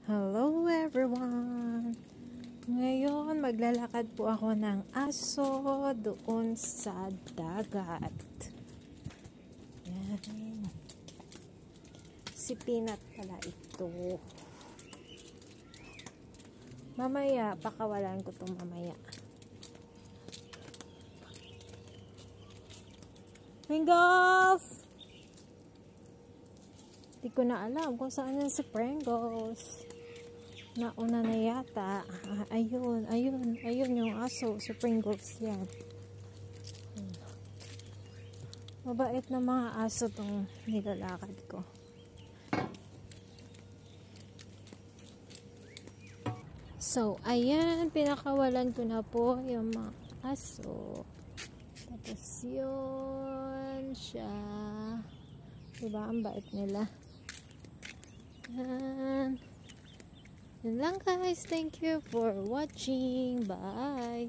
Hello everyone! Ngayon maglalakad po ako ng aso doon sa dagat. Yan. Si Peanut pala ito. Mamaya, pakawalan ko itong mamaya. Pringles! Hindi ko na alam kung saan yan si Pringles. Nauna na yata. Ayun yung aso. Si Pringles yan. Mabait na mga aso tong nilalakad ko. So, ayan. Pinakawalan ko na po yung mga aso. Tapos yun siya. Diba? Ang bait nila. Yan. Yun lang guys. Thank you for watching. Bye.